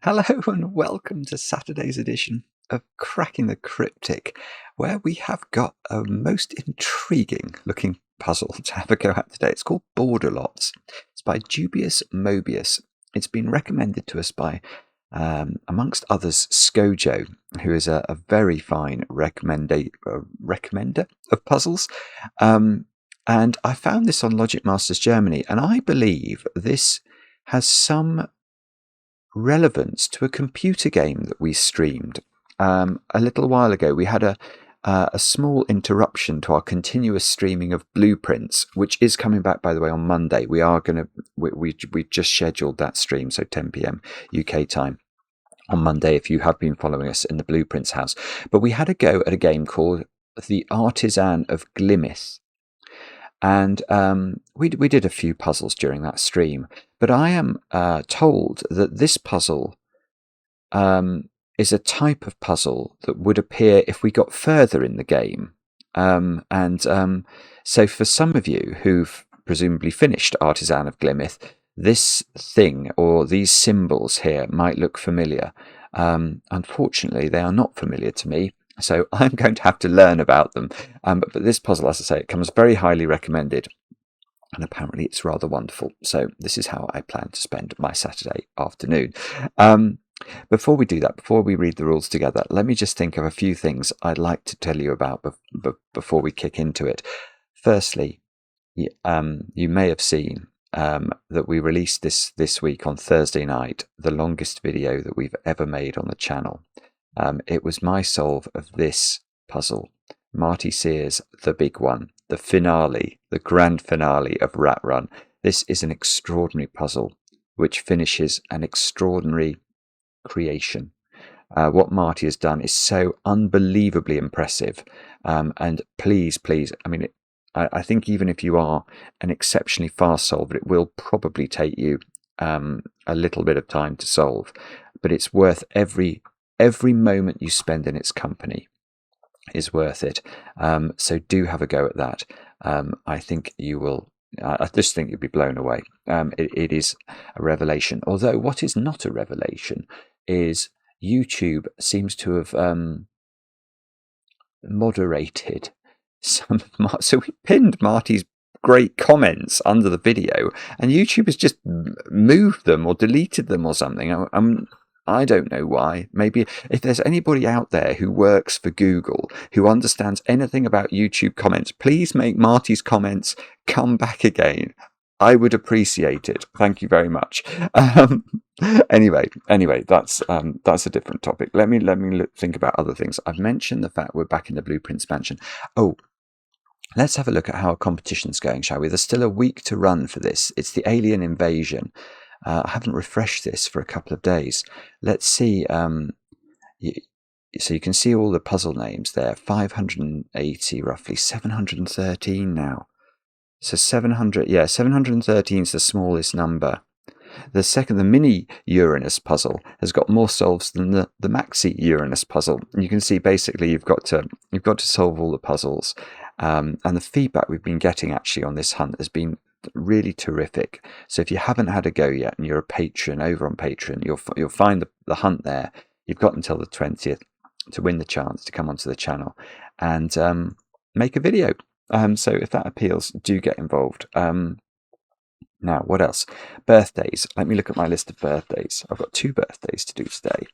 Hello and welcome to Saturday's edition of Cracking the Cryptic, where we have got a most intriguing looking puzzle to have a go at today. It's called Border Lots. It's by DubiousMobius. It's been recommended to us by, amongst others, Skojo, who is a very fine recommender of puzzles. And I found this on Logic Masters Germany, and I believe this has some relevance to a computer game that we streamed a little while ago. We had a small interruption to our continuous streaming of Blueprints, which is coming back, by the way, on Monday. We just scheduled that stream, so 10 p.m. UK time on Monday, if you have been following us in the Blueprints house. But we had a go at a game called the Artisan of Glimmith. And we did a few puzzles during that stream, but I am told that this puzzle is a type of puzzle that would appear if we got further in the game. So for some of you who've presumably finished Artisan of Glimmith, this thing or these symbols here might look familiar. Unfortunately, they are not familiar to me. So I'm going to have to learn about them. But this puzzle, as I say, it comes very highly recommended. And apparently it's rather wonderful. So this is how I plan to spend my Saturday afternoon. Before we do that, before we read the rules together, let me just think of a few things I'd like to tell you about before we kick into it. Firstly, you may have seen that we released this week on Thursday night, the longest video that we've ever made on the channel. It was my solve of this puzzle, Marty Sears' The Big One, the finale, the grand finale of Rat Run. This is an extraordinary puzzle which finishes an extraordinary creation. What Marty has done is so unbelievably impressive. And please, I mean, I think even if you are an exceptionally fast solver, it will probably take you a little bit of time to solve, but it's worth every moment you spend in its company is worth it. So do have a go at that. I think you will. I just think you'll be blown away. It is a revelation. Although what is not a revelation is YouTube seems to have moderated some. So we pinned Marty's great comments under the video, and YouTube has just moved them or deleted them or something. I don't know why. Maybe if there's anybody out there who works for Google who understands anything about YouTube comments, please make Marty's comments come back again. I would appreciate it. Thank you very much. Anyway, that's a different topic. Let me think about other things. I've mentioned the fact we're back in the Blueprints mansion. Oh, let's have a look at how our competition's going, shall we? There's still a week to run for this. It's the Alien Invasion. I haven't refreshed this for a couple of days. Let's see. So you can see all the puzzle names there. 580 roughly, 713 now. So 713 is the smallest number. The mini Uranus puzzle has got more solves than the maxi Uranus puzzle. And you can see basically you've got to solve all the puzzles. And the feedback we've been getting actually on this hunt has been really terrific. So if you haven't had a go yet and you're a patron over on Patreon, you'll find the hunt there. You've got until the 20th to win the chance to come onto the channel and make a video. So if that appeals, do get involved. Now, what else? Birthdays. Let me look at my list of birthdays. I've got 2 birthdays to do today.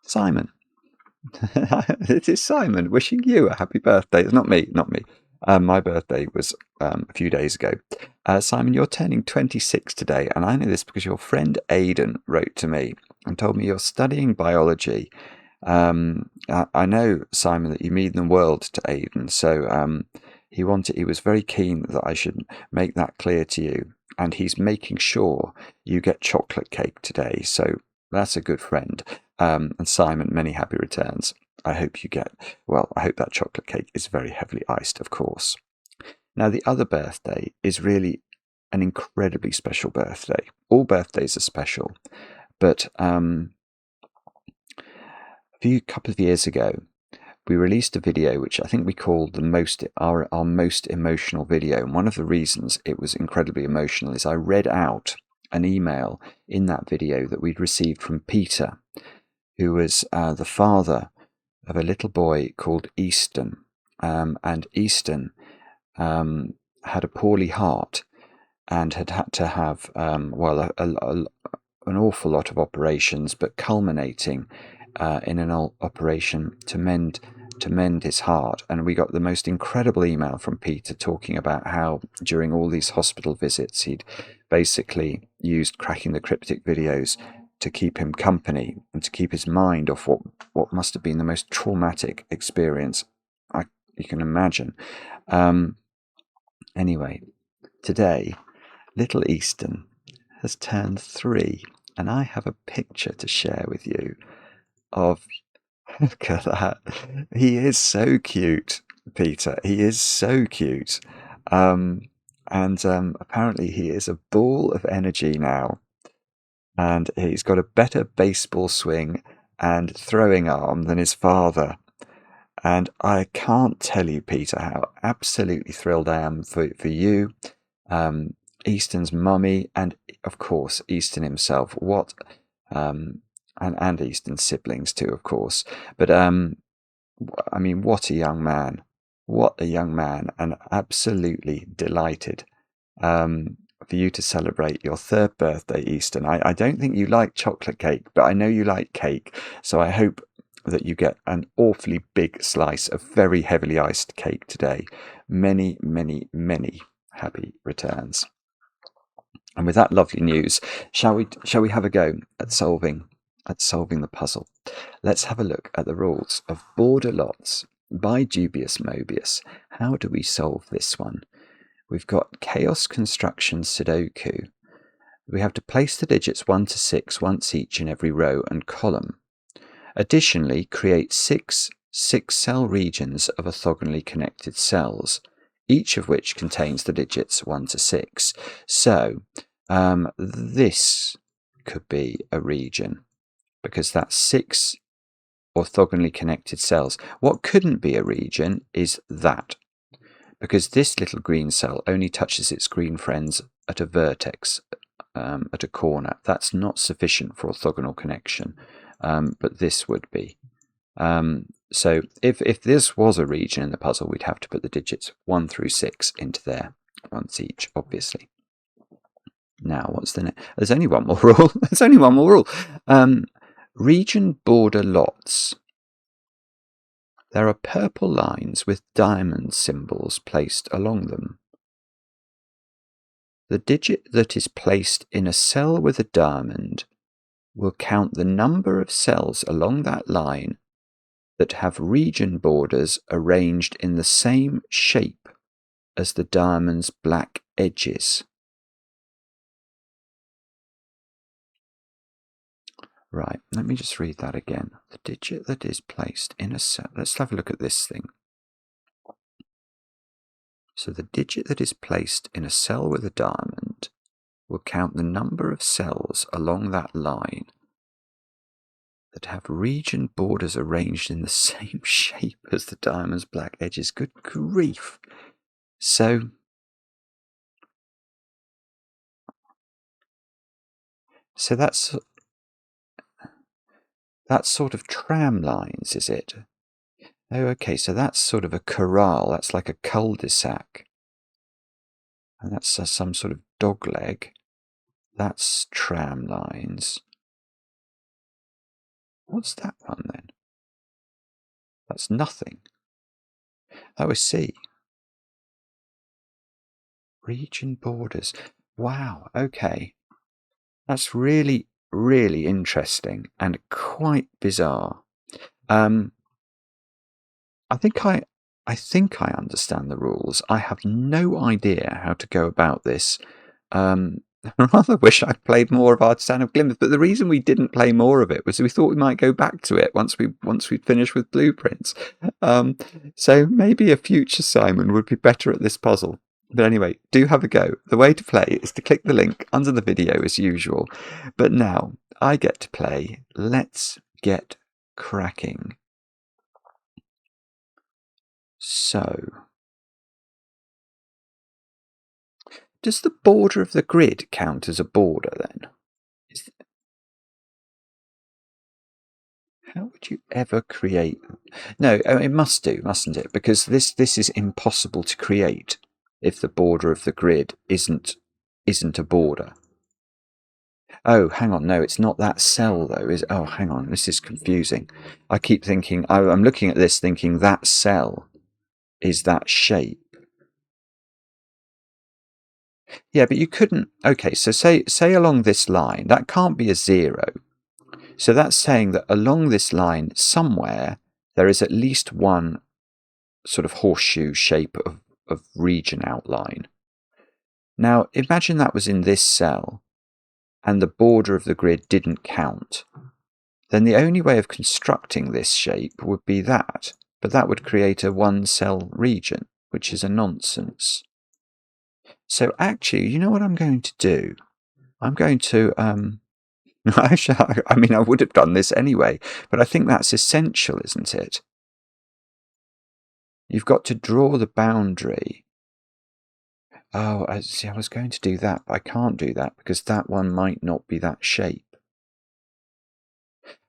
Simon. It is Simon wishing you a happy birthday. It's not me. My birthday was a few days ago. Simon, you're turning 26 today, and I know this because your friend Aidan wrote to me and told me you're studying biology. I know, Simon, that you mean the world to Aidan, so he was very keen that I should make that clear to you, and he's making sure you get chocolate cake today, so that's a good friend. And Simon, many happy returns. I hope that chocolate cake is very heavily iced, of course. Now, the other birthday is really an incredibly special birthday. All birthdays are special, but a couple of years ago, we released a video which I think we called our most emotional video. And one of the reasons it was incredibly emotional is I read out an email in that video that we'd received from Peter, who was the father of a little boy called Easton. And Easton had a poorly heart and had to have, an awful lot of operations, but culminating in an operation to mend his heart. And we got the most incredible email from Peter talking about how during all these hospital visits he'd basically used Cracking the Cryptic videos to keep him company and to keep his mind off what must have been the most traumatic experience you can imagine. Anyway, today little Easton has turned 3, and I have a picture to share with you of, look at that, he is so cute, Peter, he is so cute, and apparently he is a ball of energy now, and he's got a better baseball swing and throwing arm than his father. And I can't tell you, Peter, how absolutely thrilled I am for you, Easton's mummy, and of course Easton himself. What and Easton's siblings too, of course. But I mean, what a young man! What a young man! And absolutely delighted for you to celebrate your 3rd birthday, Easton. I don't think you like chocolate cake, but I know you like cake, so I hope that you get an awfully big slice of very heavily iced cake today. Many, many, many happy returns. And with that lovely news, shall we have a go at solving the puzzle? Let's have a look at the rules of border lots by DubiousMobius. How do we solve this one? We've got chaos construction Sudoku. We have to place the digits 1 to 6 once each in every row and column. Additionally, create 6 6-cell regions of orthogonally connected cells, each of which contains the digits 1 to 6. So this could be a region, because that's 6 orthogonally connected cells. What couldn't be a region is that, because this little green cell only touches its green friends at a vertex, at a corner. That's not sufficient for orthogonal connection, but this would be. So if this was a region in the puzzle, we'd have to put the digits 1 through 6 into there, once each, obviously. Now, what's the next? There's only one more rule. There's only one more rule. Region border lots. There are purple lines with diamond symbols placed along them. The digit that is placed in a cell with a diamond will count the number of cells along that line that have region borders arranged in the same shape as the diamond's black edges. Right, let me just read that again. The digit that is placed in a cell. Let's have a look at this thing. So the digit that is placed in a cell with a diamond will count the number of cells along that line that have region borders arranged in the same shape as the diamond's black edges. Good grief. So that's sort of tram lines, is it? Oh, okay, so that's sort of a corral. That's like a cul-de-sac. And that's some sort of dog leg. That's tram lines. What's that one then? That's nothing. Oh, I see. Region borders. Wow, okay. That's really, really interesting and quite bizarre. I think I understand the rules. I have no idea how to go about this. I rather wish I'd played more of Artisan of Glimmith, but the reason we didn't play more of it was we thought we might go back to it once we'd finished with blueprints. So maybe a future Simon would be better at this puzzle. But anyway, do have a go. The way to play is to click the link under the video as usual. But now I get to play. Let's get cracking. So Does the border of the grid count as a border then? How would you ever create? No, it must do, mustn't it? Because this is impossible to create if the border of the grid isn't a border. Oh, hang on, no, it's not that cell though. Oh, hang on, this is confusing. I keep thinking, I'm looking at this thinking that cell is that shape. Yeah, but you couldn't. Okay, so say along this line, that can't be a 0. So that's saying that along this line somewhere there is at least one sort of horseshoe shape of region outline. Now imagine that was in this cell and the border of the grid didn't count. Then the only way of constructing this shape would be that, but that would create a one cell region, which is a nonsense. So actually, you know what I'm going to do? I'm going to I mean, I would have done this anyway, but I think that's essential, isn't it? You've got to draw the boundary. Oh, see, I was going to do that, but I can't do that because that one might not be that shape.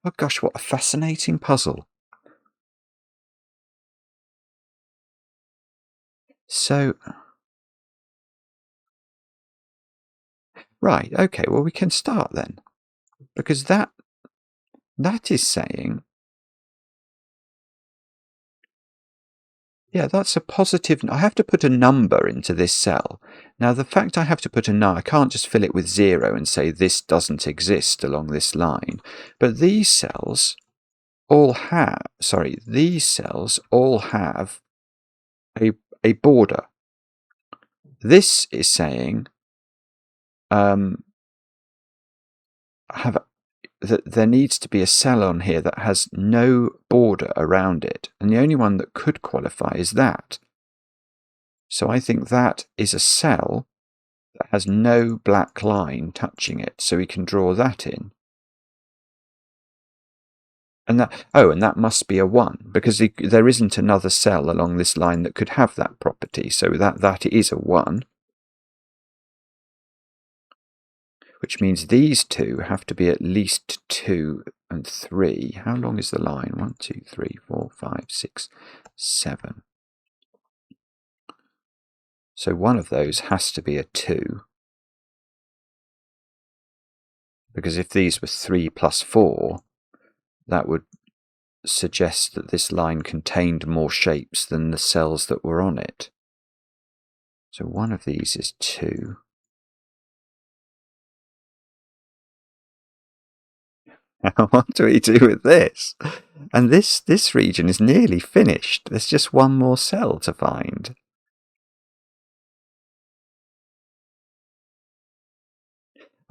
Oh gosh, what a fascinating puzzle. So, right, okay, well we can start then. Because that is saying, yeah, that's a positive. I have to put a number into this cell. Now, the fact I have to put a number, I can't just fill it with 0 and say this doesn't exist along this line. But these cells all have, a border. This is saying that there needs to be a cell on here that has no border around it, and the only one that could qualify is that. So I think that is a cell that has no black line touching it, so we can draw that in. And that must be a 1, because there isn't another cell along this line that could have that property, so that is a 1. Which means these two have to be at least 2 and 3. How long is the line? 1, 2, 3, 4, 5, 6, 7. So one of those has to be a 2. Because if these were 3 plus 4, that would suggest that this line contained more shapes than the cells that were on it. So one of these is 2. What do we do with this? And this region is nearly finished. There's just one more cell to find.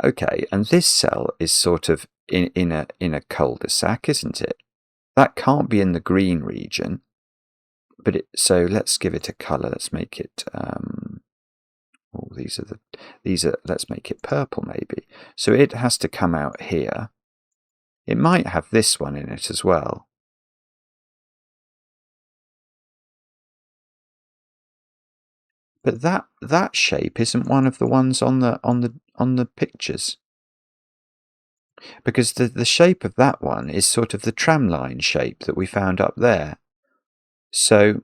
Okay, and this cell is sort of in a cul-de-sac, isn't it? That can't be in the green region. But so let's give it a colour. Let's make it let's make it purple maybe. So it has to come out here. It might have this one in it as well. But that shape isn't one of the ones on the pictures. Because the shape of that one is sort of the tramline shape that we found up there. So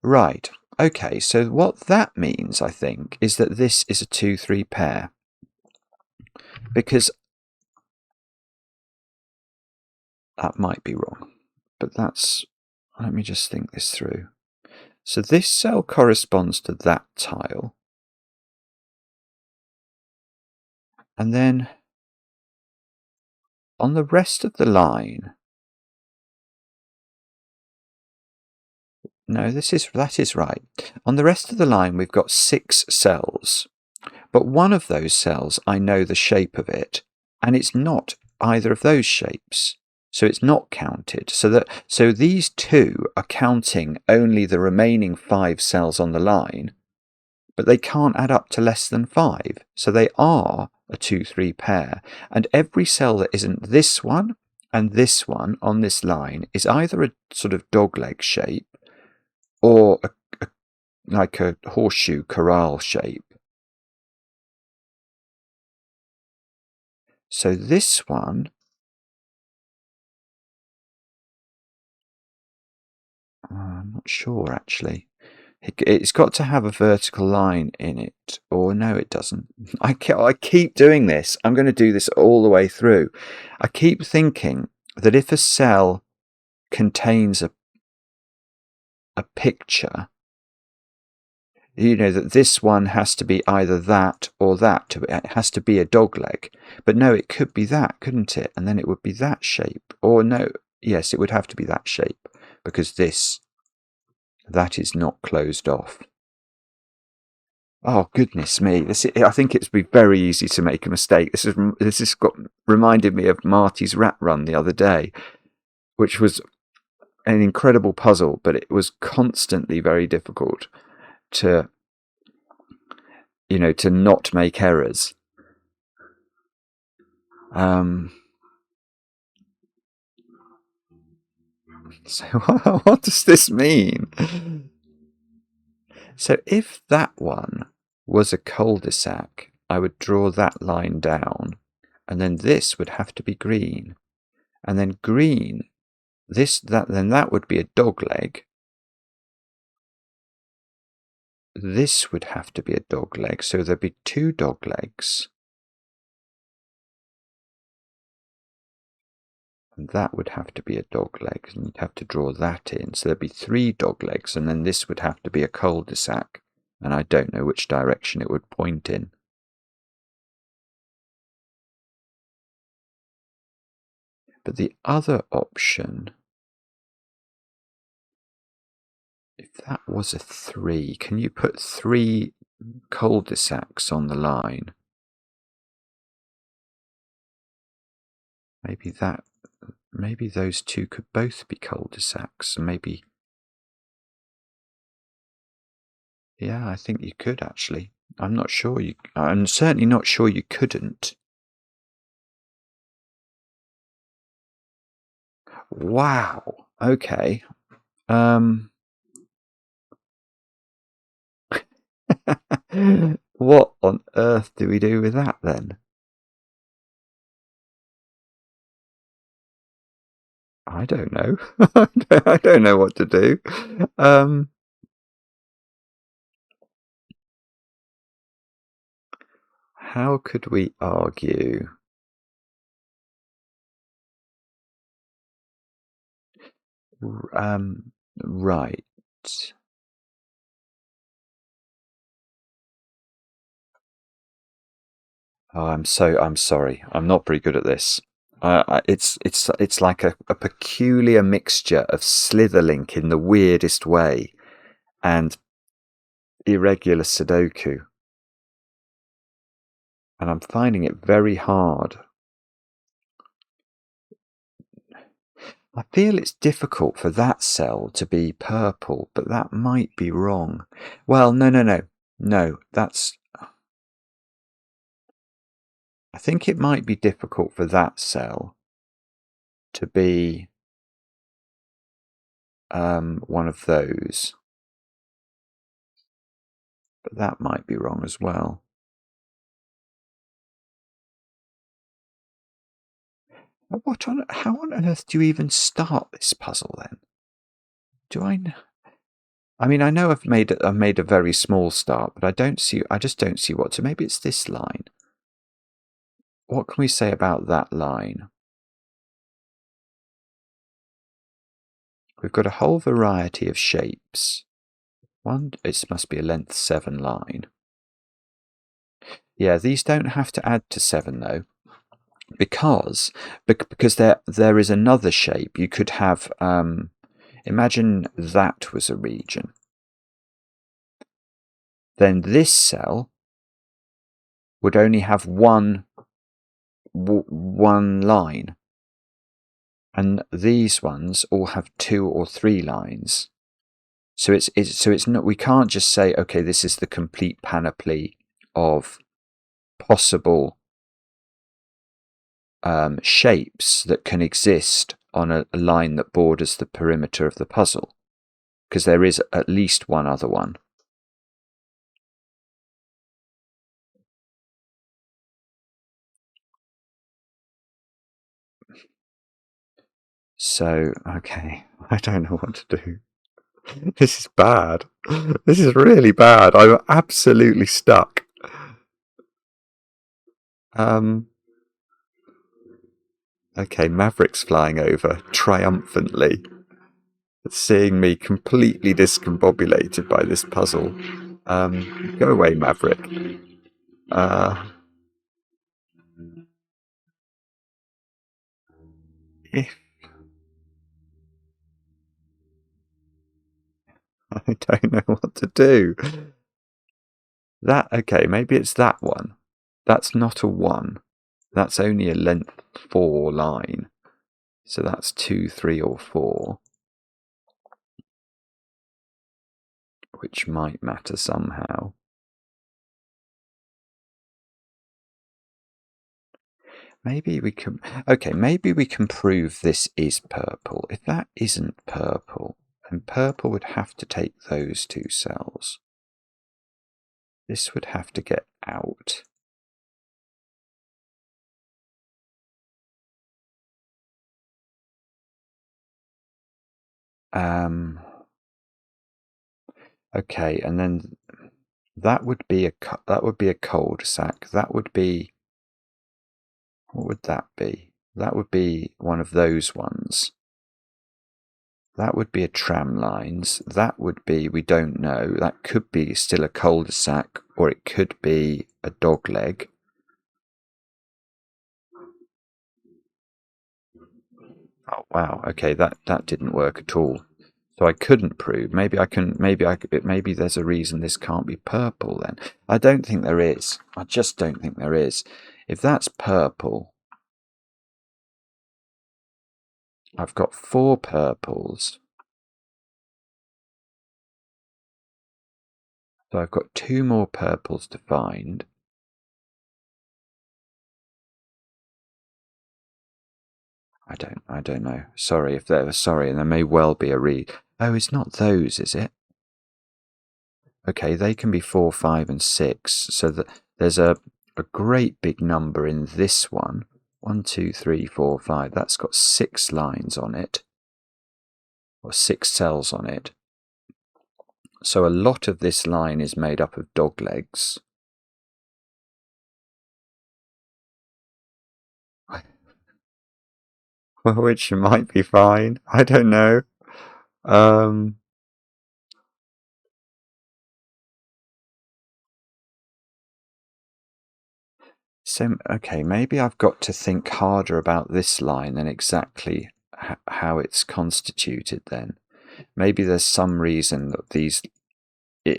right. Okay, so what that means, I think, is that this is a 2-3 pair. Because that might be wrong, but let me just think this through. So this cell corresponds to that tile. And then on the rest of the line, no, that is right. On the rest of the line, we've got 6 cells. But one of those cells, I know the shape of it, and it's not either of those shapes. So it's not counted. So these 2 are counting only the remaining 5 cells on the line, but they can't add up to less than 5. So they are a 2-3 pair. And every cell that isn't this one and this one on this line is either a sort of dogleg shape or like a horseshoe corral shape. So this one, I'm not sure actually. It's got to have a vertical line in it, or no, it doesn't. I keep doing this. I'm going to do this all the way through. I keep thinking that if a cell contains a picture, you know, that this one has to be either that or that. It has to be a dog leg. But no, it could be that, couldn't it? And then it would be that shape. Or no, yes, it would have to be that shape, because that is not closed off. Oh, goodness me. I think it's be very easy to make a mistake. This has reminded me of Marty's rat run the other day, which was an incredible puzzle, but it was constantly very difficult to not make errors. So what does this mean? So if that one was a cul-de-sac, I would draw that line down, and then this would have to be green, and then green, then that would be a dog leg. This would have to be a dog leg, so there'd be 2 dog legs. And that would have to be a dog leg, and you'd have to draw that in. So there'd be 3 dog legs, and then this would have to be a cul-de-sac, and I don't know which direction it would point in. But the other option, if that was a 3, can you put 3 cul-de-sacs on the line? Maybe those 2 could both be cul-de-sacs. Maybe, yeah, I think you could actually. I'm certainly not sure you couldn't. Wow. Okay. What on earth do we do with that then? I don't know. I don't know what to do. How could we argue? Right. Oh, I'm sorry. I'm not very good at this. It's like a peculiar mixture of Slitherlink in the weirdest way and irregular Sudoku. And I'm finding it very hard. I feel it's difficult for that cell to be purple, but that might be wrong. Well, no, I think it might be difficult for that cell to be one of those. But that might be wrong as well. How on earth do you even start this puzzle then? Do I know? I mean, I know I've made a very small start, but I just don't see what to. Maybe it's this line. What can we say about that line? We've got a whole variety of shapes. It must be a length 7 line. Yeah, these don't have to add to 7 though, because there is another shape. You could have, imagine that was a region. Then this cell would only have one line, and these ones all have 2 or 3 lines. So it's not. We can't just say, okay, this is the complete panoply of possible shapes that can exist on a line that borders the perimeter of the puzzle, because there is at least one other one. So, okay, I don't know what to do. This is bad. This is really bad. I'm absolutely stuck. Okay, Maverick's flying over triumphantly, seeing me completely discombobulated by this puzzle. Go away, Maverick. If I don't know what to do. Okay, maybe it's that one. That's not a 1. That's only a length 4 line. So that's 2, 3, or 4. Which might matter somehow. Maybe we can... Okay, maybe we can prove this is purple. If that isn't purple, then purple would have to take those 2 cells. This would have to get out. Okay, and then that would be a cul-de-sac. That would be... What would that be? That would be one of those ones. That would be a tram lines. That would be, we don't know. That could be still a cul-de-sac, or it could be a dog leg. Oh wow. Okay, that didn't work at all. So I couldn't prove. Maybe there's a reason this can't be purple then. I don't think there is. I just don't think there is. If that's purple, I've got 4 purples. So I've got 2 more purples to find. I don't know. Sorry if there and there may well be a read. Oh, it's not those, is it? Okay, they can be 4, 5, and 6. So that there's a great big number in this one. 1, 2, 3, 4, 5. That's got 6 lines on it, or 6 cells on it. So a lot of this line is made up of dog legs. Which might be fine. I don't know. So, okay, maybe I've got to think harder about this line than exactly how it's constituted then. Maybe there's some reason that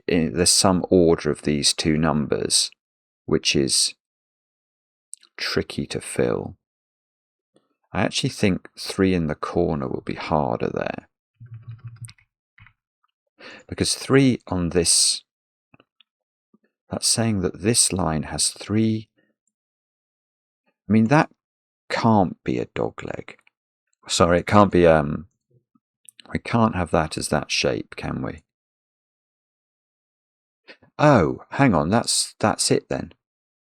there's some order of these 2 numbers which is tricky to fill. I actually think 3 in the corner will be harder there. Because 3 on this, that's saying that this line has 3. I mean, that can't be a dog leg. Sorry, it can't be, we can't have that as that shape, can we? Oh, hang on, that's it then.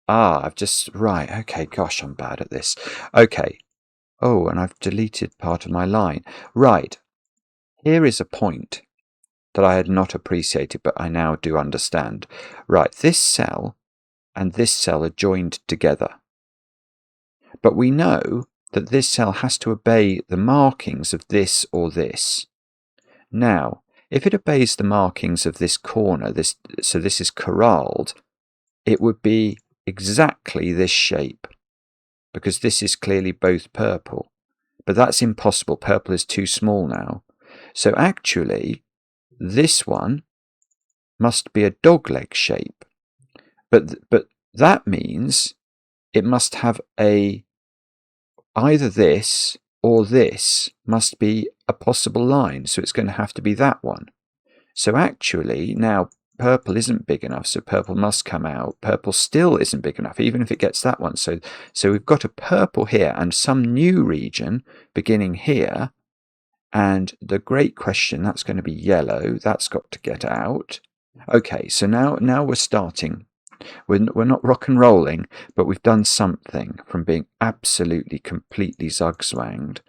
I've just, right, okay, gosh, I'm bad at this. Okay. Oh, and I've deleted part of my line. Right. Here is a point that I had not appreciated, but I now do understand. Right, this cell and this cell are joined together. But we know that this cell has to obey the markings of this or this. Now, if it obeys the markings of this corner, so this is corralled, it would be exactly this shape, because this is clearly both purple. But that's impossible. Purple is too small now. So actually, this one must be a dogleg shape. But that means it must have either this or this must be a possible line. So it's going to have to be that one. So actually, now purple isn't big enough, so purple must come out. Purple still isn't big enough, even if it gets that one. So we've got a purple here and some new region beginning here. And the great question, that's going to be yellow. That's got to get out. Okay, so now we're starting. We're not rock and rolling, but we've done something from being absolutely, completely zugzwanged.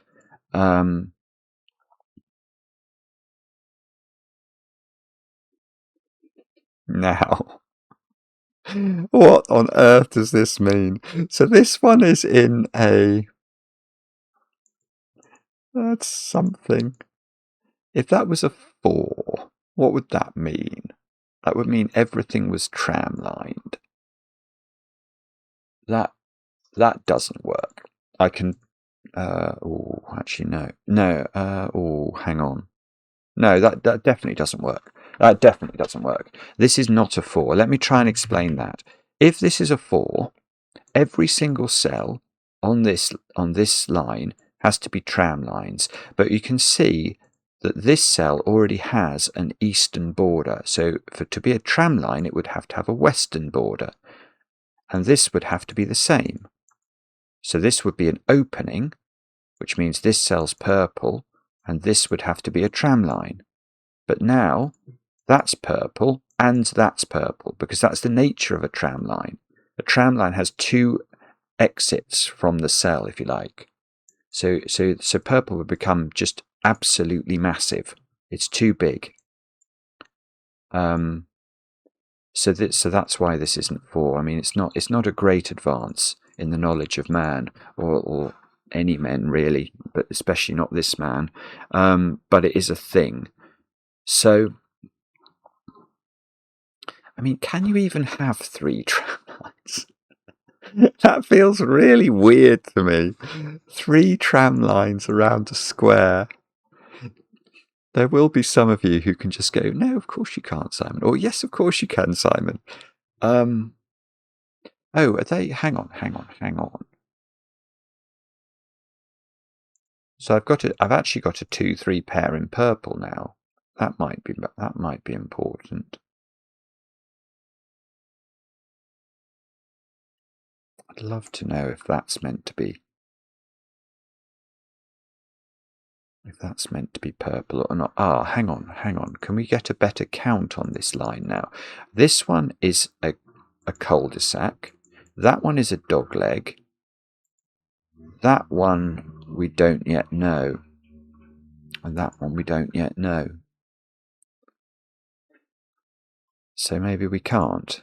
Now, what on earth does this mean? So this one is in a... That's something. If that was a 4, what would that mean? That would mean everything was tram-lined. That doesn't work. I can... oh, actually, no. No, oh, hang on. No, that definitely doesn't work. That definitely doesn't work. This is not a 4. Let me try and explain that. If this is a 4, every single cell on this line has to be tram lines. But you can see that this cell already has an eastern border. So to be a tram line, it would have to have a western border. And this would have to be the same. So this would be an opening, which means this cell's purple, and this would have to be a tram line. But now that's purple and that's purple, because that's the nature of a tram line. A tram line has 2 exits from the cell, if you like. So purple would become just absolutely massive. It's too big. So that's why this isn't 4. I mean, it's not a great advance in the knowledge of man, or any men really, but especially not this man. But it is a thing. So, I mean, can you even have 3 tram lines? That feels really weird to me. 3 tram lines around a square. There will be some of you who can just go, no, of course you can't, Simon. Or yes, of course you can, Simon. Oh, are they? Hang on. So I've actually got a 2-3 pair in purple now. That might be important. I'd love to know if that's meant to be purple or not. Ah, hang on. Can we get a better count on this line now? This one is a cul-de-sac. That one is a dogleg. That one we don't yet know. And that one we don't yet know. So maybe we can't.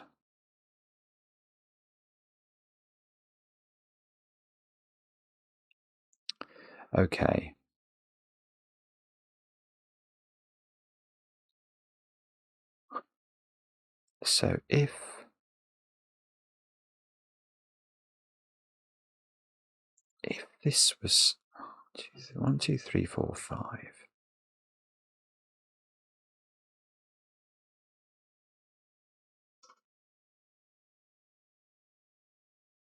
Okay. So if this was 1, 2, 3, 4, 5.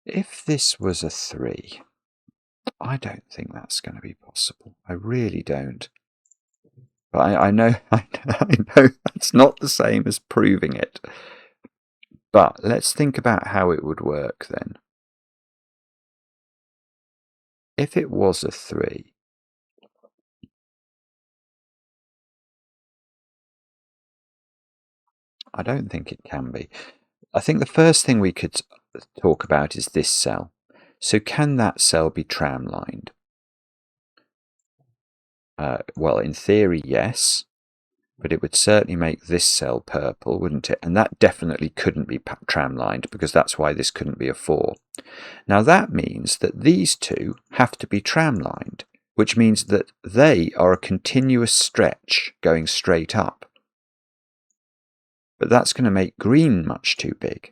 If this was a 3, I don't think that's going to be possible. I really don't. But I know that's not the same as proving it. But let's think about how it would work then. If it was a 3, I don't think it can be. I think the first thing we could talk about is this cell. So can that cell be tram-lined? Well, in theory, yes. But it would certainly make this cell purple, wouldn't it? And that definitely couldn't be tram-lined, because that's why this couldn't be a 4. Now that means that these 2 have to be tram-lined, which means that they are a continuous stretch going straight up. But that's going to make green much too big.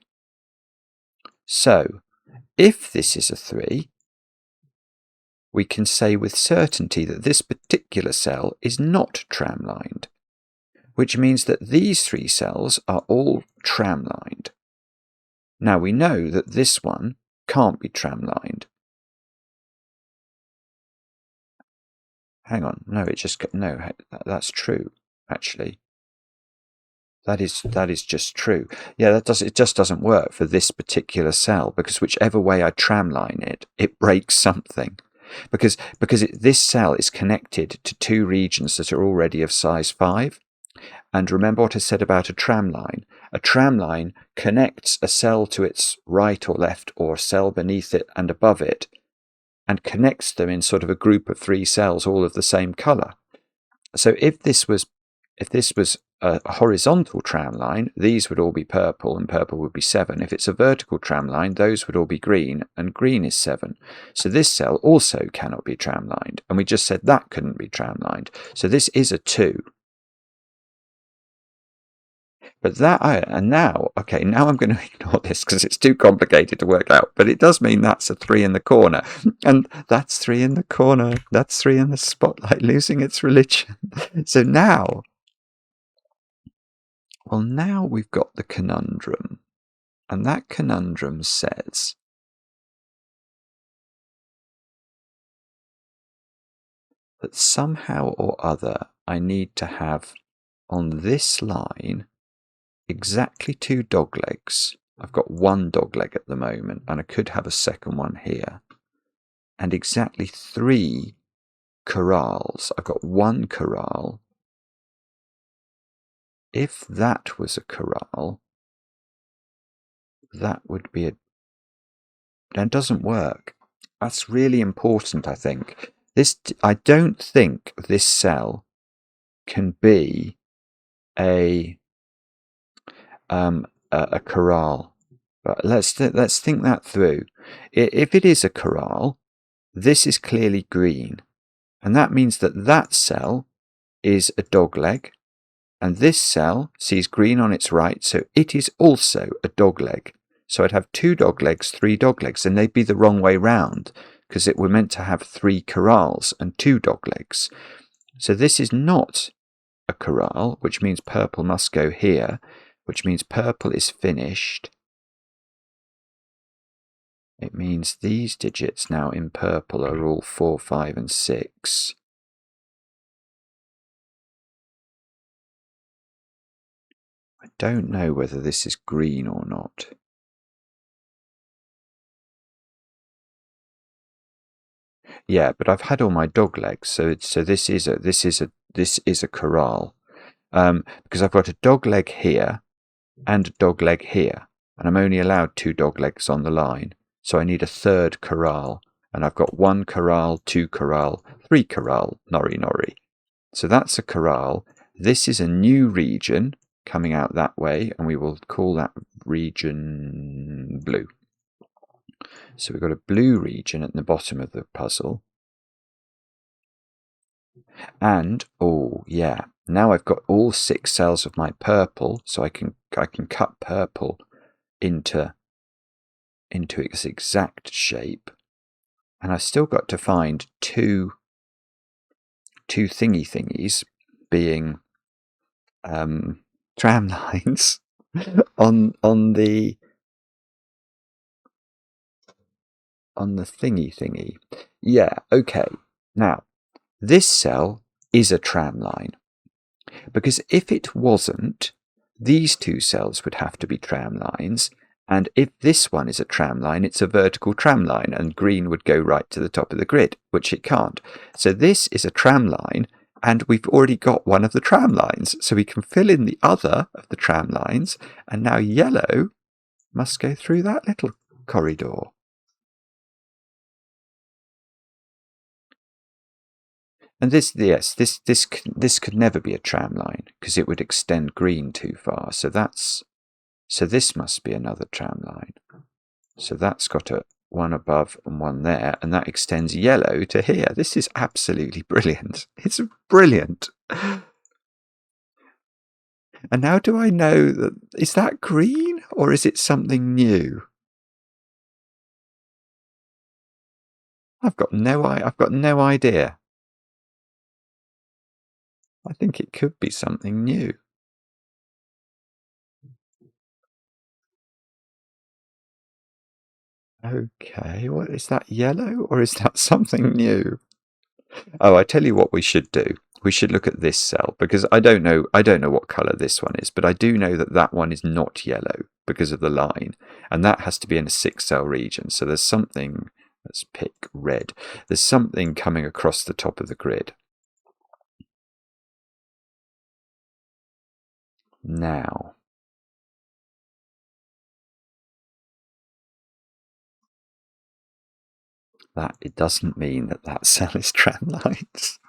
So, if this is a 3, we can say with certainty that this particular cell is not tram-lined, which means that these 3 cells are all tram-lined. Now we know that this one can't be tram-lined. Hang on, no, that's true, actually. That is just true. Yeah, it just doesn't work for this particular cell, because whichever way I tram-line it, it breaks something. Because this cell is connected to 2 regions that are already of size 5. And remember what I said about a tram line. A tram line connects a cell to its right or left, or a cell beneath it and above it, and connects them in sort of a group of 3 cells, all of the same colour. So if this was a horizontal tram line, these would all be purple, and purple would be 7. If it's a vertical tram line, those would all be green, and green is 7. So this cell also cannot be tram-lined, and we just said that couldn't be tram-lined. So this is a 2. But and now I'm going to ignore this because it's too complicated to work out. But it does mean that's a 3 in the corner. And that's 3 in the corner. That's 3 in the spotlight losing its religion. So now we've got the conundrum. And that conundrum says that somehow or other I need to have on this line exactly 2 doglegs. I've got 1 dogleg at the moment, and I could have a second one here. And exactly 3 corrals. I've got 1 corral. If that was a corral, that would be that doesn't work. That's really important, I think. I don't think this cell can be a corral. But let's think that through. If it is a corral, this is clearly green, and that means that cell is a dogleg, and this cell sees green on its right, so it is also a dogleg. So I'd have 2 doglegs, 3 doglegs, and they'd be the wrong way round, because we're meant to have 3 corrals and 2 doglegs. So this is not a corral, which means purple must go here, which means purple is finished. It means these digits now in purple are all 4, 5, and 6. I don't know whether this is green or not. Yeah, but I've had all my dog legs, so this is a corral, because I've got a dog leg here and a dog leg here, and I'm only allowed 2 dog legs on the line, so I need a 3rd corral, and I've got 1 corral, 2 corral, 3 corral, nori. So that's a corral. This is a new region coming out that way, and we will call that region blue. So we've got a blue region at the bottom of the puzzle. And, oh yeah, now I've got all 6 cells of my purple, so I can cut purple into its exact shape. And I've still got to find two thingies, being tram lines on the thingy. Yeah, okay. Now, this cell is a tram line, because if it wasn't, these 2 cells would have to be tram lines, and if this one is a tram line, it's a vertical tram line, and green would go right to the top of the grid, which it can't. So this is a tram line, and we've already got one of the tram lines, so we can fill in the other of the tram lines, and now yellow must go through that little corridor. And this could never be a tram line, because it would extend green too far. So this must be another tram line. So that's got one above and one there, and that extends yellow to here. This is absolutely brilliant. It's brilliant. And now do I know that is that green or is it something new? I've got no idea. I think it could be something new. Okay, what is that, yellow, or is that something new? Oh, I tell you what we should do. We should look at this cell, because I don't know what colour this one is, but I do know that one is not yellow because of the line, and that has to be in a 6-cell region. So there's something, let's pick red. There's something coming across the top of the grid. Now, that it doesn't mean that cell is tram lines.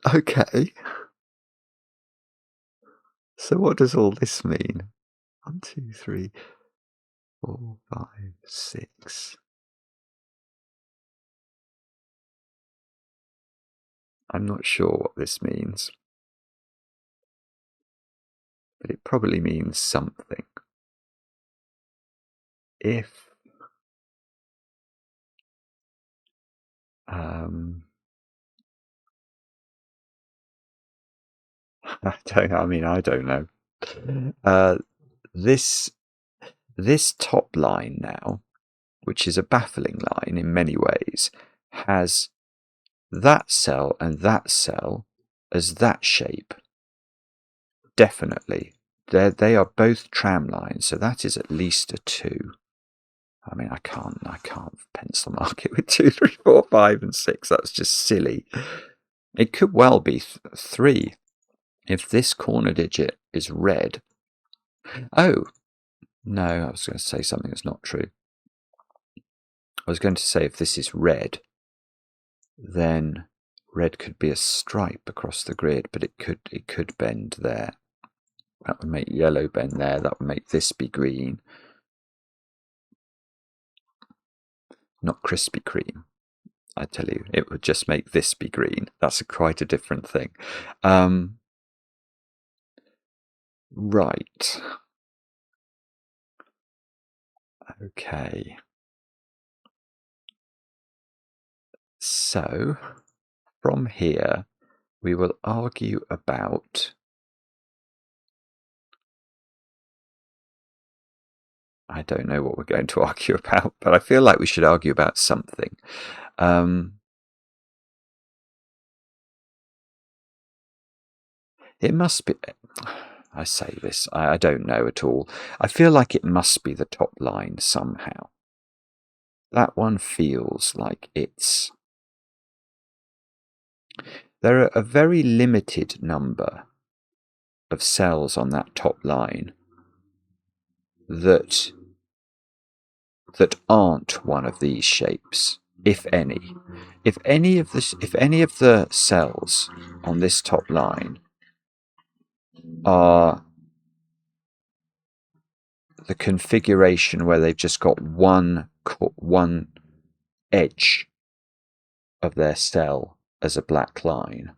Okay. So what does all this mean? 1, 2, 3, 4, 5, 6. I'm not sure what this means, but it probably means something. If I don't know. This top line now, which is a baffling line in many ways, has that cell and that cell as that shape. Definitely. They are both tram lines, so that is at least a 2. I mean, I can't pencil mark it with 2, 3, 4, 5, and 6. That's just silly. It could well be 3 if this corner digit is red. Oh, no, I was going to say something that's not true. I was going to say if this is red, then red could be a stripe across the grid, but it could bend there. That would make yellow bend there. That would make this be green. Not Krispy Kreme. I tell you, it would just make this be green. That's quite a different thing. Right. Okay. So, from here, we will argue about... I don't know what we're going to argue about, but I feel like we should argue about something. It must be... I say this, I don't know at all. I feel like it must be the top line somehow. That one feels like it's... There are a very limited number of cells on that top line that aren't one of these shapes, if any. If any of the cells on this top line are the configuration where they've just got one edge of their cell as a black line,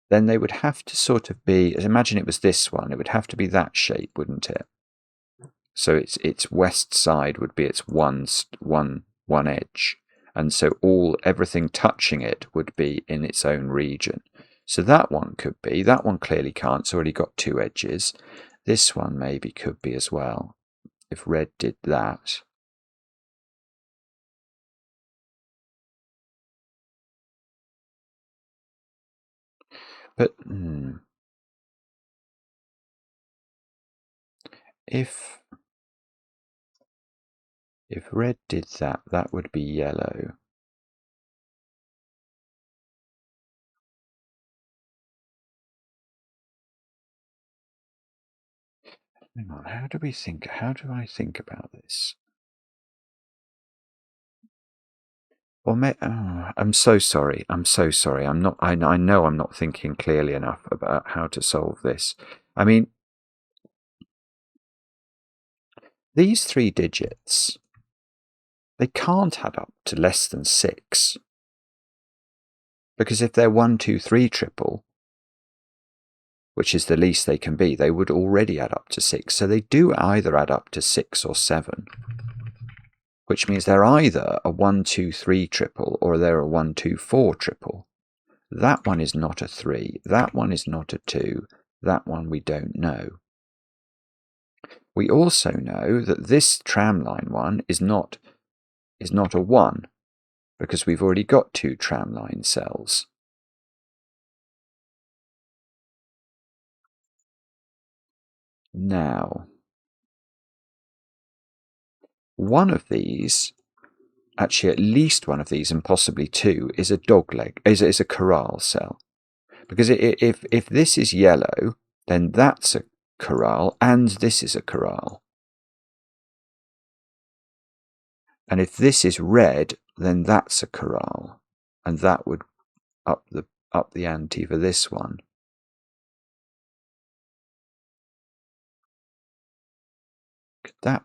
then they would have to sort of be, imagine it was this one, it would have to be that shape, wouldn't it? So its west side would be its one edge, and so everything touching it would be in its own region. So that one could be, that one clearly can't, it's already got 2 edges. This one maybe could be as well, if red did that. But if red did that, that would be yellow. Hang on, how do I think about this? Well, I'm so sorry. I'm not. I know I'm not thinking clearly enough about how to solve this. I mean, these 3 digits, they can't add up to less than 6. Because if they're 1, 2, 3 triple, which is the least they can be, they would already add up to 6. So they do either add up to 6 or 7. Which means they're either a 1, 2, 3 triple or they're a 1, 2, 4 triple. That one is not a 3. That one is not a 2. That one we don't know. We also know that this tramline one is not a 1 because we've already got 2 tramline cells. Now, one of these, actually at least one of these and possibly 2, is a dogleg, is a corral cell. Because if this is yellow, then that's a corral and this is a corral. And if this is red, then that's a corral. And that would up the up the ante for this one. That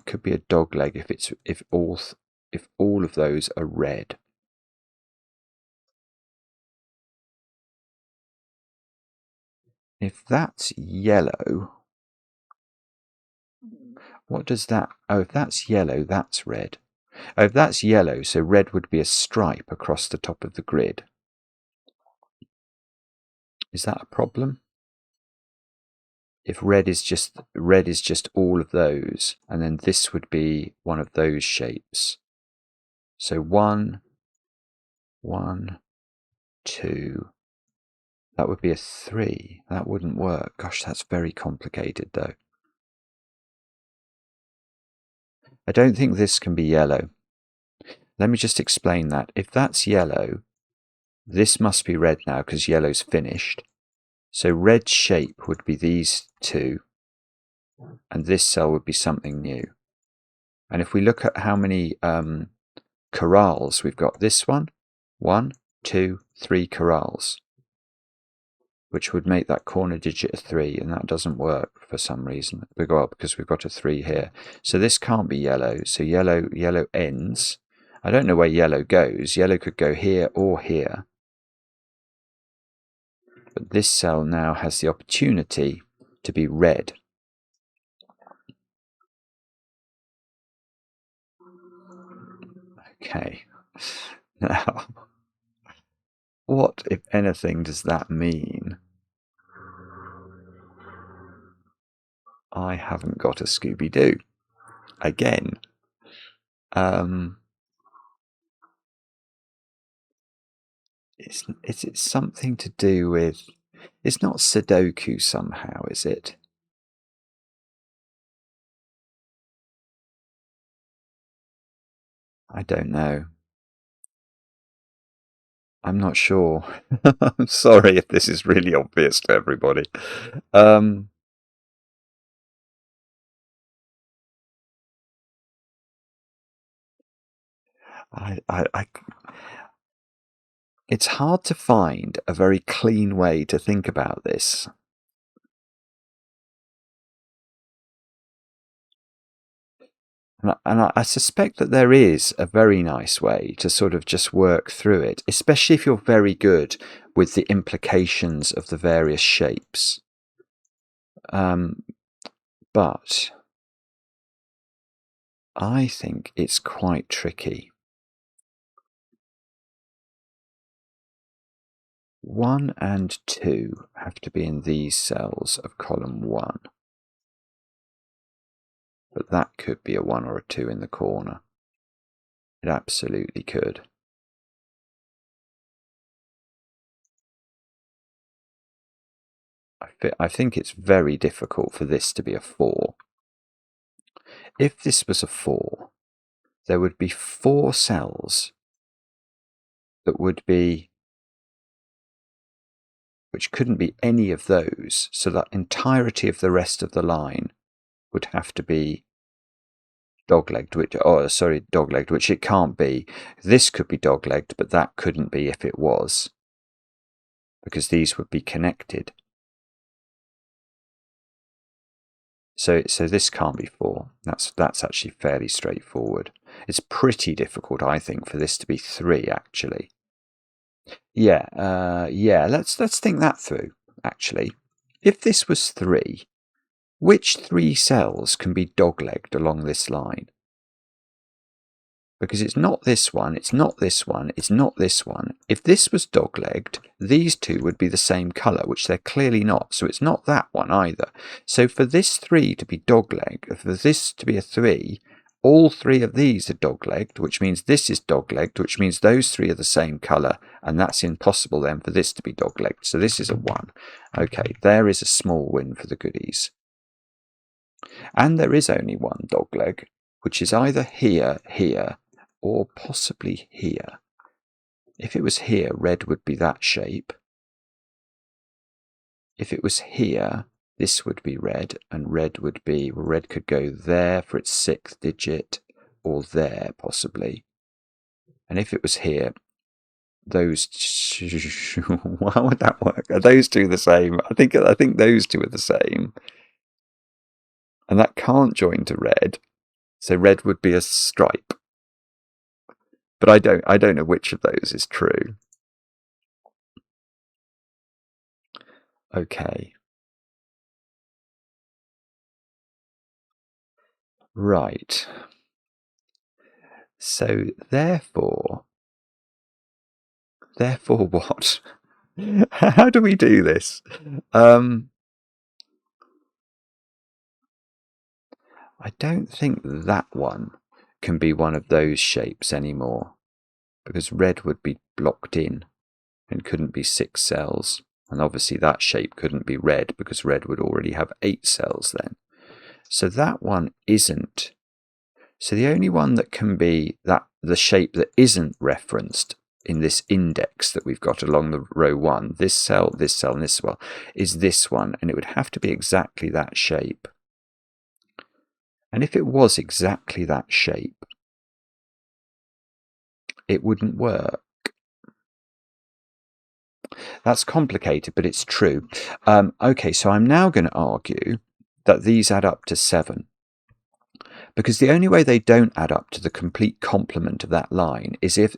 could be a dog leg if all of those are red. If that's yellow, what does that? Oh, if that's yellow, that's red. Oh, if that's yellow, so red would be a stripe across the top of the grid. Is that a problem? If red is just all of those, and then this would be one of those shapes. So 1, 1, 2. That would be a 3. That wouldn't work. Gosh, that's very complicated though. I don't think this can be yellow. Let me just explain that. If that's yellow, this must be red now because yellow's finished. So red shape would be these two, and this cell would be something new. And if we look at how many corrals we've got, this one, 1, 2, 3 corrals, which would make that corner digit a 3, and that doesn't work for some reason. Well, because we've got a 3 here. So this can't be yellow. So yellow ends. I don't know where yellow goes. Yellow could go here or here. But this cell now has the opportunity to be red. Okay. Now, what, if anything, does that mean? I haven't got a Scooby-Doo. Again. Is it something to do with... It's not Sudoku somehow, is it? I don't know. I'm not sure. I'm sorry if this is really obvious to everybody. It's hard to find a very clean way to think about this. And I suspect that there is a very nice way to sort of just work through it, especially if you're very good with the implications of the various shapes. But I think it's quite tricky. 1 and 2 have to be in these cells of column 1. But that could be a 1 or a 2 in the corner. It absolutely could. I think it's very difficult for this to be a 4. If this was a 4, there would be 4 cells that would be, which couldn't be any of those, so that entirety of the rest of the line would have to be dog-legged, which it can't be. This could be dog-legged, but that couldn't be if it was, because these would be connected. So this can't be 4. That's actually fairly straightforward. It's pretty difficult, I think, for this to be 3, actually. Yeah, let's think that through, actually. If this was 3, which 3 cells can be dog-legged along this line? Because it's not this one, it's not this one, it's not this one. If this was dog-legged, these 2 would be the same colour, which they're clearly not, so it's not that one either. So for this 3 to be dog-legged, for this to be a 3, all 3 of these are dog-legged, which means this is dog-legged, which means those 3 are the same colour, and that's impossible then for this to be dog-legged. So this is a 1. Okay, there is a small win for the goodies. And there is only one dog-leg, which is either here, here, or possibly here. If it was here, red would be that shape. If it was here, this would be red, and red would be, well, red could go there for its 6th digit, or there possibly. And if it was here, those two, how would that work? Are those two the same? I think those two are the same. And that can't join to red. So red would be a stripe. But I don't know which of those is true. Okay. Right. So therefore what? How do we do this? I don't think that one can be one of those shapes anymore, because red would be blocked in and couldn't be 6 cells. And obviously that shape couldn't be red because red would already have 8 cells then. So that one isn't. So the only one that can be the shape that isn't referenced in this index that we've got along the row 1, this cell, and this cell, is this one, and it would have to be exactly that shape. And if it was exactly that shape, it wouldn't work. That's complicated, but it's true. Okay, so I'm now going to argue that these add up to 7. Because the only way they don't add up to the complete complement of that line is if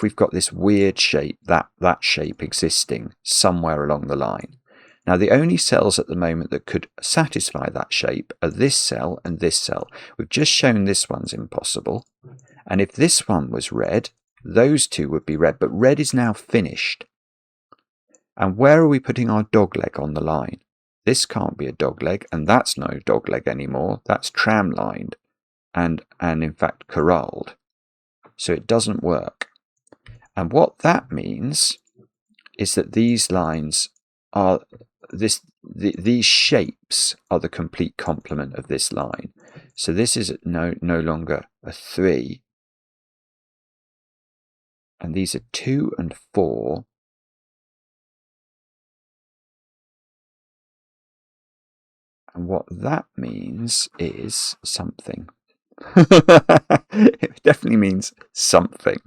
we've got this weird shape, that shape existing somewhere along the line. Now, the only cells at the moment that could satisfy that shape are this cell and this cell. We've just shown this one's impossible. And if this one was red, those two would be red. But red is now finished. And where are we putting our dogleg on the line? This can't be a dogleg, and that's no dogleg anymore. That's tram-lined and in fact corralled. So it doesn't work. And what that means is that these lines are these shapes are the complete complement of this line. So this is no longer a 3. And these are 2 and 4. And what that means is something. It definitely means something.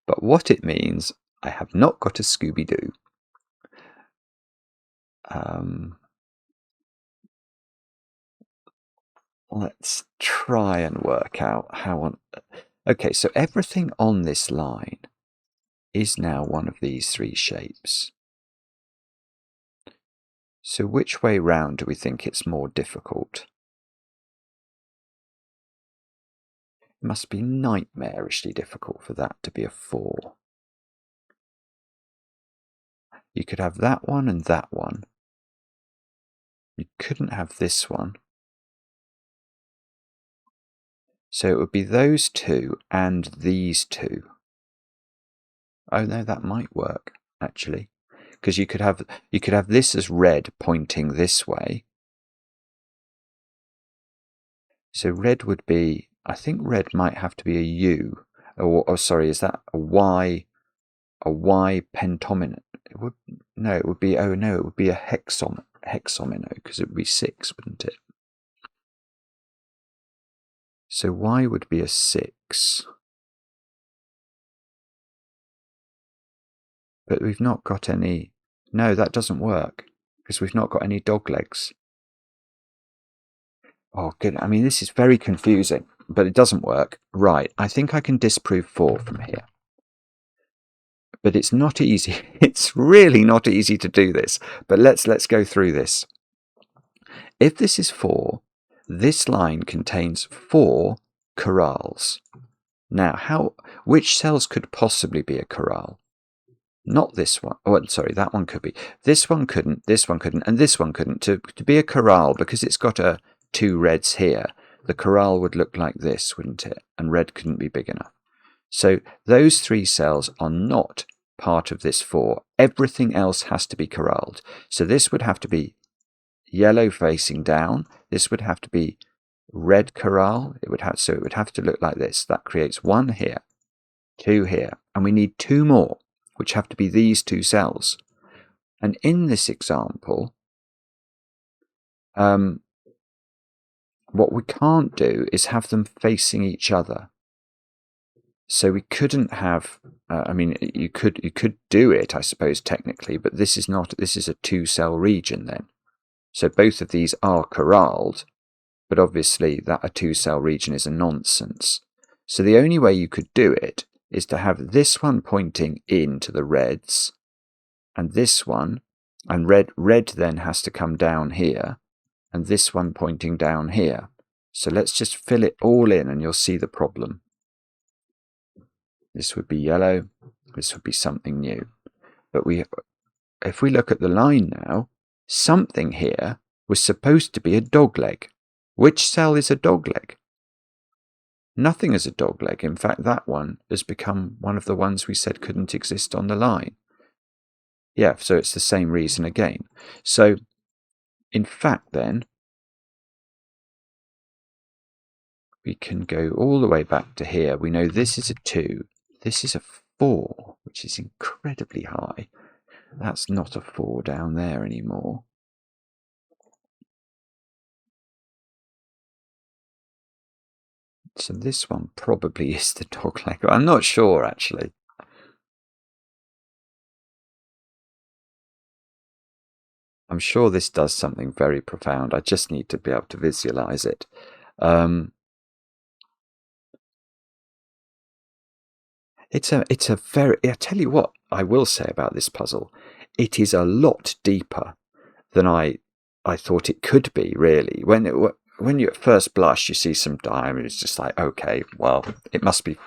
But what it means, I have not got a Scooby-Doo. Let's try and work out how on... Okay, so everything on this line is now one of these 3 shapes. So which way round do we think it's more difficult? It must be nightmarishly difficult for that to be a 4. You could have that one and that one. You couldn't have this one. So it would be those 2 and these 2. Oh no, that might work actually, because you could have this as red pointing this way. So red would be, I think red might have to be a U, or sorry, is that a Y pentomino? It would be a hexomino, because it would be 6, wouldn't it? So Y would be a 6. But we've not got any... No, that doesn't work, because we've not got any dog legs. Oh, good. I mean, this is very confusing, but it doesn't work. Right, I think I can disprove 4 from here. But it's not easy. It's really not easy to do this. But let's go through this. If this is 4, this line contains 4 corrals. Now, which cells could possibly be a corral? Not this one. Oh, sorry, that one could be. This one couldn't, this one couldn't, and this one couldn't. To be a corral, because it's got 2 reds here, the corral would look like this, wouldn't it? And red couldn't be big enough. So those 3 cells are not part of this 4. Everything else has to be corralled. So this would have to be yellow facing down. This would have to be red corral. It would have to look like this. That creates 1 here, 2 here, and we need 2 more, which have to be these 2 cells. And in this example, what we can't do is have them facing each other. So we couldn't have, I mean, you could do it, I suppose, technically, but this is a 2-cell region then. So both of these are corralled, but obviously that a 2-cell region is a nonsense. So the only way you could do it is to have this one pointing into the reds, and this one, and red then has to come down here, and this one pointing down here. So let's just fill it all in and you'll see the problem. This would be yellow, this would be something new. But if we look at the line now, something here was supposed to be a dogleg. Which cell is a dogleg? Nothing is a dogleg. In fact, that one has become one of the ones we said couldn't exist on the line. Yeah, so it's the same reason again. So, in fact then, we can go all the way back to here. We know this is a 2. This is a 4, which is incredibly high. That's not a 4 down there anymore. So this one probably is the dogleg. I'm not sure, actually. I'm sure this does something very profound. I just need to be able to visualize it. It's a very, I tell you what I will say about this puzzle. It is a lot deeper than I thought it could be, really. When you at first blush you see some diamonds, it's just like, okay, well, it must be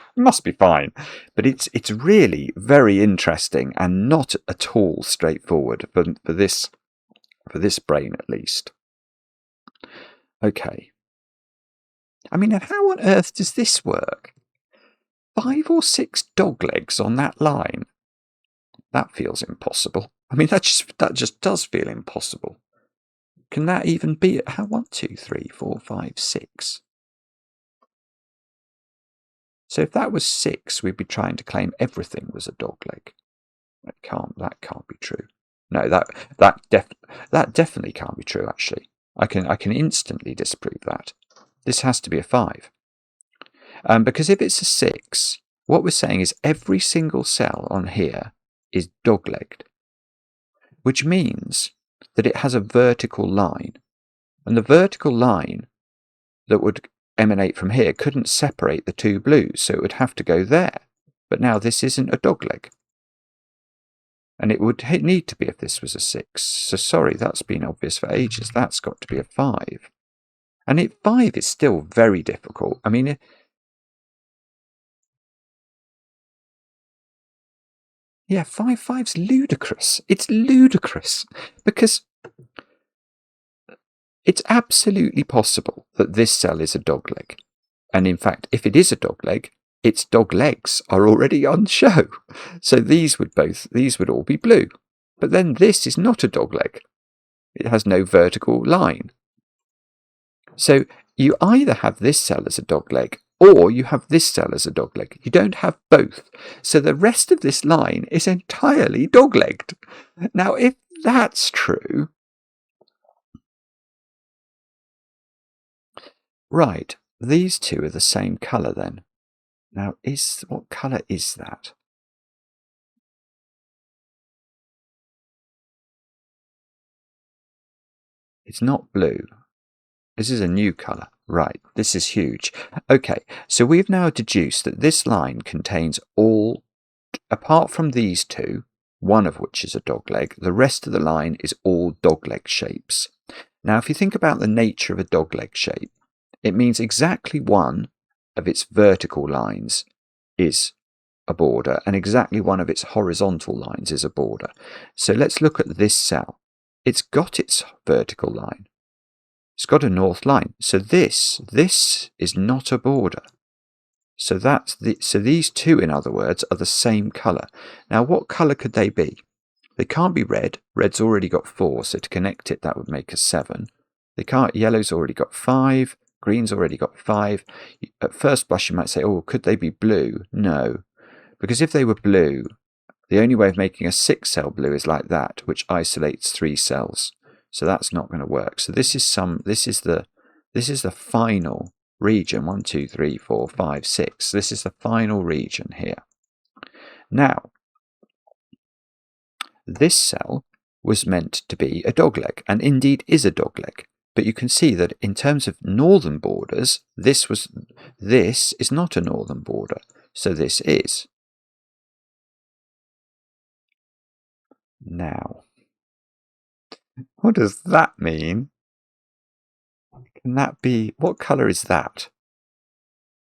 fine. But it's really very interesting and not at all straightforward for this brain, at least. Okay. I mean, and how on earth does this work? 5 or 6 doglegs on that line? That feels impossible. I mean, that just does feel impossible. Can that even be how 1, 2, 3, 4, 5, 6? So if that was 6, we'd be trying to claim everything was a dogleg. That can't be true. No, that definitely can't be true. Actually, I can instantly disprove that. This has to be a 5. Because if it's a 6, what we're saying is every single cell on here is doglegged, which means that it has a vertical line. And the vertical line that would emanate from here couldn't separate the 2 blues, so it would have to go there. But now this isn't a dogleg. And it would need to be if this was a 6. So sorry, that's been obvious for ages. That's got to be a 5. And 5 is still very difficult. I mean, yeah, 5's ludicrous. It's ludicrous because it's absolutely possible that this cell is a dogleg. And in fact, if it is a dogleg, its doglegs are already on show. So these would all be blue. But then this is not a dogleg. It has no vertical line. So you either have this cell as a dogleg or you have this cell as a dogleg. You don't have both. So the rest of this line is entirely doglegged. Now, if that's true, right, these two are the same colour then. Now, what colour is that? It's not blue. This is a new colour. Right, this is huge. Okay, so we've now deduced that this line contains all, apart from these two, one of which is a dogleg, the rest of the line is all dogleg shapes. Now, if you think about the nature of a dogleg shape, it means exactly one of its vertical lines is a border and exactly one of its horizontal lines is a border. So let's look at this cell. It's got its vertical line. It's got a north line. So this is not a border. So these two, in other words, are the same colour. Now, what colour could they be? They can't be red. Red's already got 4, so to connect it, that would make a 7. They can't. Yellow's already got 5. Green's already got 5. At first blush, you might say, oh, could they be blue? No, because if they were blue, the only way of making a 6-cell blue is like that, which isolates 3 cells. So that's not going to work. So this is the This is the final region. 1, 2, 3, 4, 5, 6. This is the final region here. Now, this cell was meant to be a dogleg, and indeed is a dogleg. But you can see that in terms of northern borders, this is not a northern border. So this is. Now, what does that mean? Can that be, what colour is that?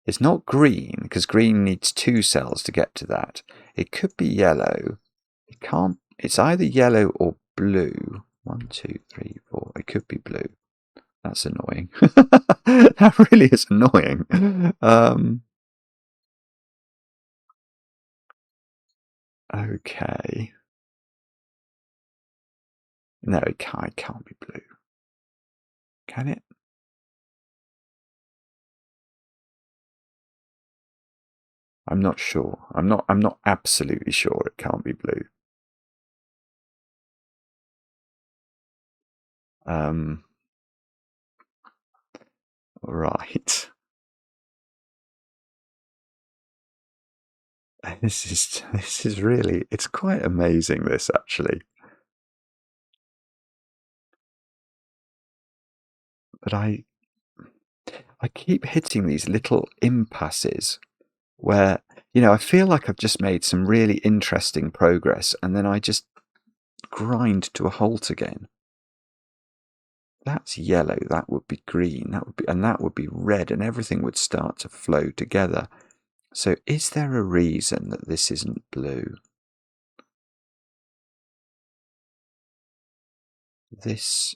It's not green, because green needs 2 cells to get to that. It could be yellow. It can't, it's either yellow or blue. 1, 2, 3, 4. It could be blue. That's annoying. That really is annoying. Okay. No, it can't be blue. Can it? I'm not sure. I'm not absolutely sure it can't be blue. Right. This is really, it's quite amazing, this actually. But I keep hitting these little impasses where, you know, I feel like I've just made some really interesting progress and then I just grind to a halt again. That's yellow, that would be green, that would be red, and everything would start to flow together. So is there a reason that this isn't blue? This,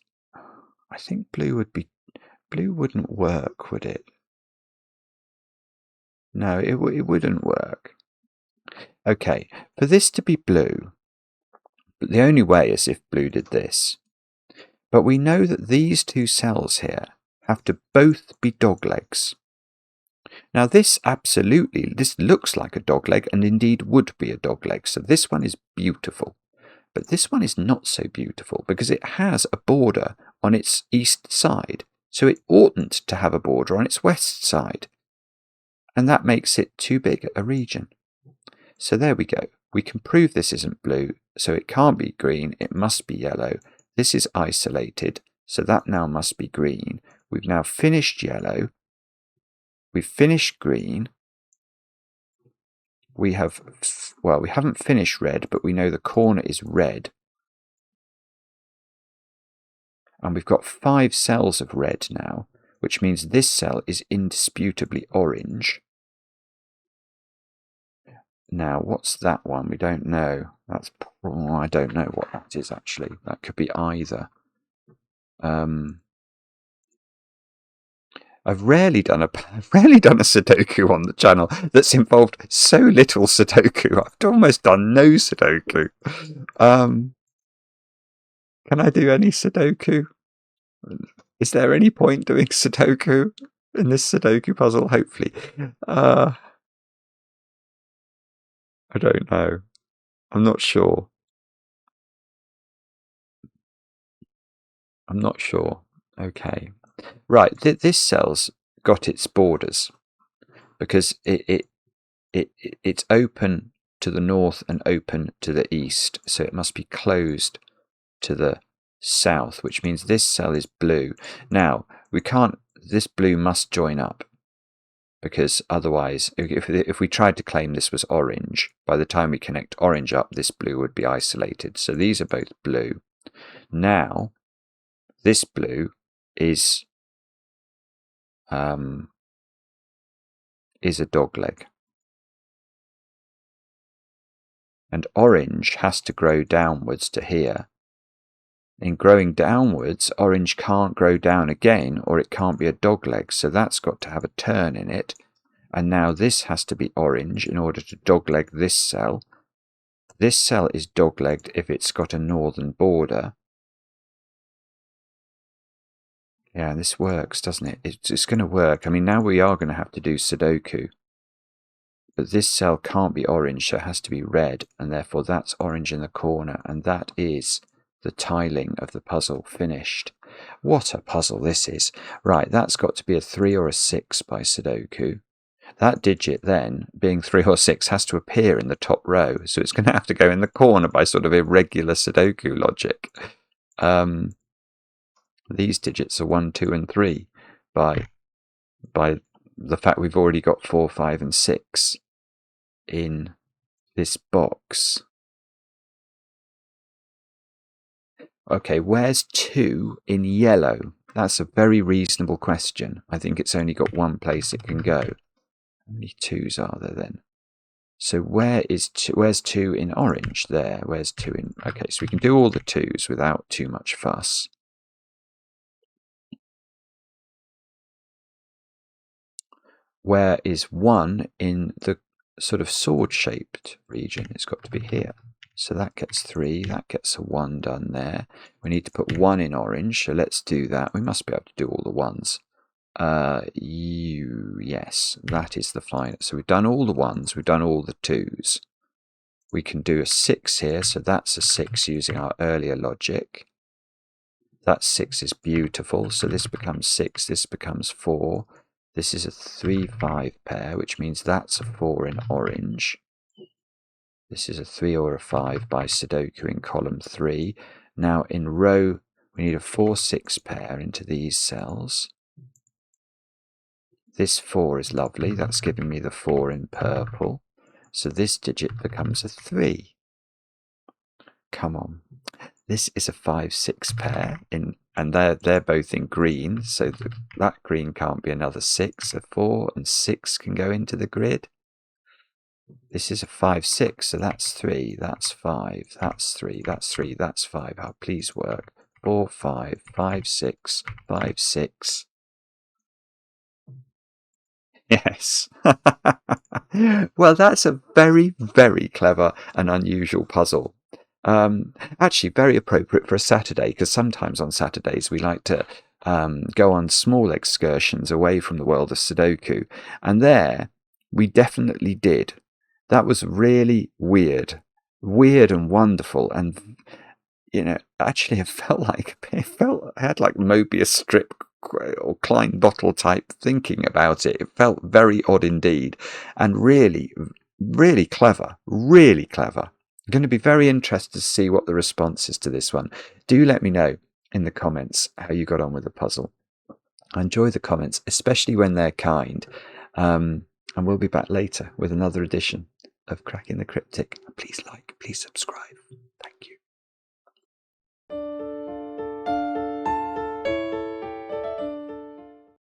I think blue wouldn't work, would it? No, it wouldn't work. Okay, for this to be blue, the only way is if blue did this. But we know that these 2 cells here have to both be doglegs. Now this looks like a dogleg and indeed would be a dogleg. So this one is beautiful. But this one is not so beautiful because it has a border on its east side. So it oughtn't to have a border on its west side. And that makes it too big a region. So there we go. We can prove this isn't blue, so it can't be green, it must be yellow. This is isolated, so that now must be green. We've now finished yellow. We've finished green. We haven't finished red, but we know the corner is red. And we've got 5 cells of red now, which means this cell is indisputably orange. Now, what's that one? We don't know. I don't know what that is, actually. That could be either. I've rarely done a Sudoku on the channel that's involved so little Sudoku. I've almost done no Sudoku. Can I do any Sudoku? Is there any point doing Sudoku in this Sudoku puzzle? Hopefully. I don't know. I'm not sure. I'm not sure. Okay. Right, this cell's got its borders because it's open to the north and open to the east, so it must be closed to the south, which means this cell is blue. Now, this blue must join up because otherwise, if we tried to claim this was orange, by the time we connect orange up, this blue would be isolated. So these are both blue. Now, this blue is a dogleg. And orange has to grow downwards to here. In growing downwards, orange can't grow down again, or it can't be a dogleg, so that's got to have a turn in it. And now this has to be orange in order to dogleg this cell. This cell is doglegged if it's got a northern border. Yeah, this works, doesn't it? It's going to work. I mean, now we are going to have to do Sudoku. But this cell can't be orange, so it has to be red, and therefore that's orange in the corner, and that is the tiling of the puzzle finished. What a puzzle this is. Right, that's got to be a 3 or a 6 by Sudoku. That digit then, being 3 or 6, has to appear in the top row, so it's going to have to go in the corner by sort of irregular Sudoku logic. These digits are 1, 2, and 3 by the fact we've already got 4, 5, and 6 in this box. Okay, where's 2 in yellow? That's a very reasonable question. I think it's only got one place it can go. How many 2s are there then? So where's 2 in orange? There. Where's 2 in... Okay, so we can do all the 2s without too much fuss. Where is 1 in the sort of sword-shaped region? It's got to be here. So that gets 3. That gets a 1 done there. We need to put 1 in orange, so let's do that. We must be able to do all the 1s. Yes, that is the final. So we've done all the 1s, we've done all the 2s. We can do a 6 here, so that's a 6 using our earlier logic. That 6 is beautiful, so this becomes 6, this becomes 4. This is a 3-5 pair, which means that's a 4 in orange. This is a 3 or a 5 by Sudoku in column 3. Now in row, we need a 4-6 pair into these cells. This 4 is lovely, that's giving me the 4 in purple. So this digit becomes a 3. Come on. This is a 5-6 pair, and they're both in green, so that green can't be another 6. So 4 and 6 can go into the grid. This is a 5-6, so that's 3, that's 5, that's 3, that's 3, that's 5. Oh, please work. 4, 5, 5, 6, 5, 6. Yes. Well, that's a very, very clever and unusual puzzle. Actually, very appropriate for a Saturday, because sometimes on Saturdays we like to go on small excursions away from the world of Sudoku. And there, we definitely did. That was really weird and wonderful. And, you know, actually, I had like Mobius strip or Klein bottle type thinking about it. It felt very odd indeed, and really, really clever, really clever. I'm going to be very interested to see what the response is to this one. Do let me know in the comments how you got on with the puzzle. I enjoy the comments, especially when they're kind. And we'll be back later with another edition of Cracking the Cryptic. Please like, please subscribe.